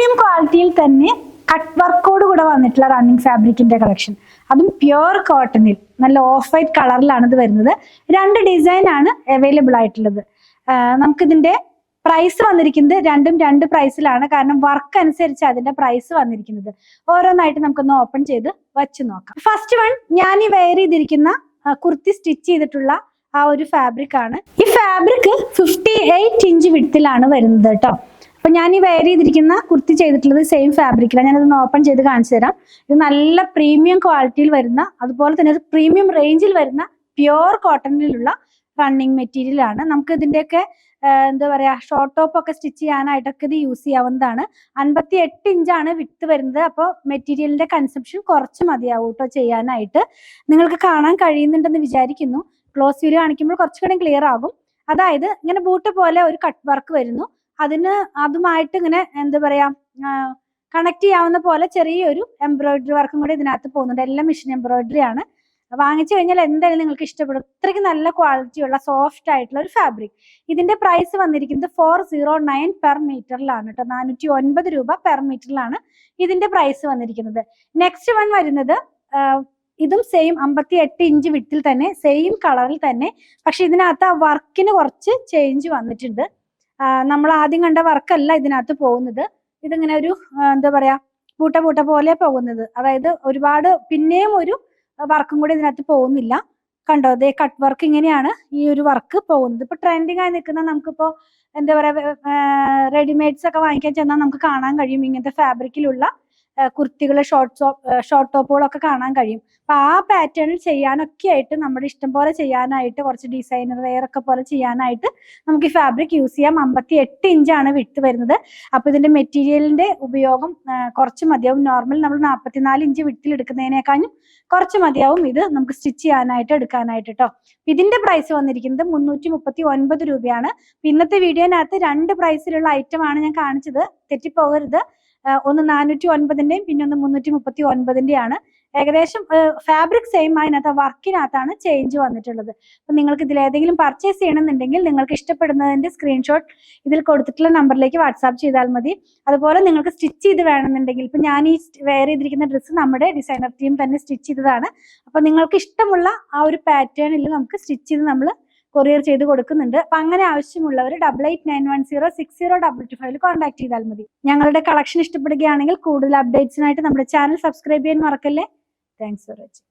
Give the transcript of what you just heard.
Premium ക്വാളിറ്റിയിൽ തന്നെ cut വർക്കോട് കൂടെ വന്നിട്ടുള്ള റണ്ണിങ് ഫാബ്രിക്കിന്റെ കളക്ഷൻ, അതും പ്യുവർ കോട്ടണിൽ നല്ല ഓഫ് വൈറ്റ് കളറിലാണ് ഇത് വരുന്നത്. 2 ഡിസൈൻ ആണ് അവൈലബിൾ ആയിട്ടുള്ളത്. നമുക്കിതിന്റെ പ്രൈസ് വന്നിരിക്കുന്നത് രണ്ടും 2 പ്രൈസിലാണ്. കാരണം വർക്ക് അനുസരിച്ച് അതിന്റെ പ്രൈസ് വന്നിരിക്കുന്നത്. ഓരോന്നായിട്ട് നമുക്കൊന്ന് ഓപ്പൺ ചെയ്ത് വച്ച് നോക്കാം. ഫസ്റ്റ് വൺ, ഞാൻ ഈ വെയർ ചെയ്തിരിക്കുന്ന കുർത്തി സ്റ്റിച്ച് ചെയ്തിട്ടുള്ള ആ ഒരു ഫാബ്രിക് ആണ്. ഈ ഫാബ്രിക് 58 ഇഞ്ച് വിഡ്ത്തിലാണ് വരുന്നത് കേട്ടോ. അപ്പൊ ഞാൻ ഈ വെയർ ചെയ്തിരിക്കുന്ന കുർത്തി ചെയ്തിട്ടുള്ളത് സെയിം ഫാബ്രിക്കിലാണ്. ഞാനതൊന്ന് ഓപ്പൺ ചെയ്ത് കാണിച്ചു തരാം. ഇത് നല്ല പ്രീമിയം ക്വാളിറ്റിയിൽ വരുന്ന, അതുപോലെ തന്നെ ഒരു പ്രീമിയം റേഞ്ചിൽ വരുന്ന പ്യുവർ കോട്ടണിലുള്ള റണ്ണിങ് മെറ്റീരിയൽ ആണ്. നമുക്ക് ഇതിന്റെയൊക്കെ എന്താ പറയാ, ഷോർട്ട് ടോപ്പ് ഒക്കെ സ്റ്റിച്ച് ചെയ്യാനായിട്ടൊക്കെ ഇത് യൂസ് ചെയ്യാവുന്നതാണ്. 58 ഇഞ്ചാണ് വിഡ്ത്ത് വരുന്നത്. അപ്പോൾ മെറ്റീരിയലിന്റെ കൺസപ്ഷൻ കുറച്ച് മതിയാവും കേട്ടോ ചെയ്യാനായിട്ട്. നിങ്ങൾക്ക് കാണാൻ കഴിയുന്നുണ്ടെന്ന് വിചാരിക്കുന്നു. ക്ലോസ് വ്യൂ കാണിക്കുമ്പോൾ കുറച്ചുകൂടെ ക്ലിയർ ആകും. അതായത് ഇങ്ങനെ ബൂട്ട് പോലെ ഒരു കട്ട് വർക്ക് വരുന്നു. അതുമായിട്ട് ഇങ്ങനെ എന്താ പറയാ, കണക്ട് ചെയ്യാവുന്ന പോലെ ചെറിയൊരു എംബ്രോയിഡറി വർക്കും കൂടെ ഇതിനകത്ത് പോകുന്നുണ്ട്. എല്ലാം മെഷീൻ എംബ്രോയിഡറി ആണ്. വാങ്ങിച്ചു കഴിഞ്ഞാൽ എന്തായാലും നിങ്ങൾക്ക് ഇഷ്ടപ്പെടും. ഇത്രയ്ക്ക് നല്ല ക്വാളിറ്റിയുള്ള സോഫ്റ്റ് ആയിട്ടുള്ള ഒരു ഫാബ്രിക്. ഇതിന്റെ പ്രൈസ് വന്നിരിക്കുന്നത് 409 പെർ മീറ്ററിലാണ് കേട്ടോ. 409 രൂപ പെർ മീറ്ററിലാണ് ഇതിന്റെ പ്രൈസ് വന്നിരിക്കുന്നത്. നെക്സ്റ്റ് വൺ വരുന്നത് ഇതും സെയിം 58 ഇഞ്ച് വിഡ്ത്തിൽ തന്നെ, സെയിം കളറിൽ തന്നെ. പക്ഷെ ഇതിനകത്ത് ആ വർക്കിന് കുറച്ച് ചേഞ്ച് വന്നിട്ടുണ്ട്. നമ്മൾ ആദ്യം കണ്ട വർക്കല്ല ഇതിനകത്ത് പോകുന്നത്. ഇതിങ്ങനെ ഒരു എന്താ പറയാ, പൂട്ട പോലെ പോകുന്നത്. അതായത് ഒരുപാട് പിന്നെയും ഒരു വർക്കും കൂടി ഇതിനകത്ത് പോകുന്നില്ല. കണ്ടോ, ദേ കട്ട് വർക്ക് ഇങ്ങനെയാണ് ഈ ഒരു വർക്ക് പോകുന്നത്. ഇപ്പൊ ട്രെൻഡിങ് ആയി നിൽക്കുന്ന, നമുക്കിപ്പോ എന്താ പറയാ, റെഡിമെയ്ഡ്സ് ഒക്കെ വാങ്ങിക്കാൻ ചെന്നാൽ നമുക്ക് കാണാൻ കഴിയും ഇങ്ങനത്തെ ഫാബ്രിക്കിലുള്ള കുർത്തികൾ, ഷോർട്ട് ടോപ്പുകളൊക്കെ കാണാൻ കഴിയും. അപ്പൊ ആ പാറ്റേണിൽ ചെയ്യാനൊക്കെ ആയിട്ട്, നമ്മുടെ ഇഷ്ടം പോലെ ചെയ്യാനായിട്ട്, കുറച്ച് ഡിസൈനർ വെയർ ഒക്കെ പോലെ ചെയ്യാനായിട്ട് നമുക്ക് ഈ ഫാബ്രിക് യൂസ് ചെയ്യാം. 58 ഇഞ്ചാണ് വിഡ്ത്ത് വരുന്നത്. അപ്പൊ ഇതിന്റെ മെറ്റീരിയലിന്റെ ഉപയോഗം കുറച്ച് മതിയാവും. നോർമൽ നമ്മൾ 44 ഇഞ്ച് വിഡ്ത്തിൽ എടുക്കുന്നതിനേക്കാളും കുറച്ച് മതിയാവും ഇത് നമുക്ക് സ്റ്റിച്ച് ചെയ്യാനായിട്ട്, എടുക്കാനായിട്ട് കേട്ടോ. ഇതിന്റെ പ്രൈസ് വന്നിരിക്കുന്നത് 339 രൂപയാണ്. ഇന്നത്തെ വീഡിയോനകത്ത് 2 പ്രൈസിലുള്ള ഐറ്റം ആണ് ഞാൻ കാണിച്ചത്, തെറ്റിപ്പോകരുത്. ഒന്ന് 409ന്റെയും പിന്നെ ഒന്ന് 339ന്റെയാണ്. ഏകദേശം ഫാബ്രിക് സെയിം, അതിനകത്ത് വർക്കിനകത്താണ് ചേഞ്ച് വന്നിട്ടുള്ളത്. അപ്പൊ നിങ്ങൾക്ക് ഇതിൽ ഏതെങ്കിലും പർച്ചേസ് ചെയ്യണമെന്നുണ്ടെങ്കിൽ നിങ്ങൾക്ക് ഇഷ്ടപ്പെടുന്നതിന്റെ സ്ക്രീൻഷോട്ട് ഇതിൽ കൊടുത്തിട്ടുള്ള നമ്പറിലേക്ക് വാട്സാപ്പ് ചെയ്താൽ മതി. അതുപോലെ നിങ്ങൾക്ക് സ്റ്റിച്ച് ചെയ്ത് വേണമെന്നുണ്ടെങ്കിൽ, ഇപ്പൊ ഞാൻ ഈ വെയർ ചെയ്തിരിക്കുന്ന ഡ്രസ്സ് നമ്മുടെ ഡിസൈനർ ടീം തന്നെ സ്റ്റിച്ച് ചെയ്തതാണ്. അപ്പൊ നിങ്ങൾക്ക് ഇഷ്ടമുള്ള ആ ഒരു പാറ്റേണിൽ നമുക്ക് സ്റ്റിച്ച് ചെയ്ത് നമ്മൾ കൊറിയർ ചെയ്ത് കൊടുക്കുന്നുണ്ട്. അപ്പൊ അങ്ങനെ ആവശ്യമുള്ളവർ 8891060225 കോൺടാക്ട് ചെയ്താൽ മതി. ഞങ്ങളുടെ കളക്ഷൻ ഇഷ്ടപ്പെടുകയാണെങ്കിൽ കൂടുതൽ അപ്ഡേറ്റ്സിനായിട്ട് നമ്മുടെ ചാനൽ സബ്സ്ക്രൈബ് ചെയ്യാൻ മറക്കല്ലേ. Thanks for watching.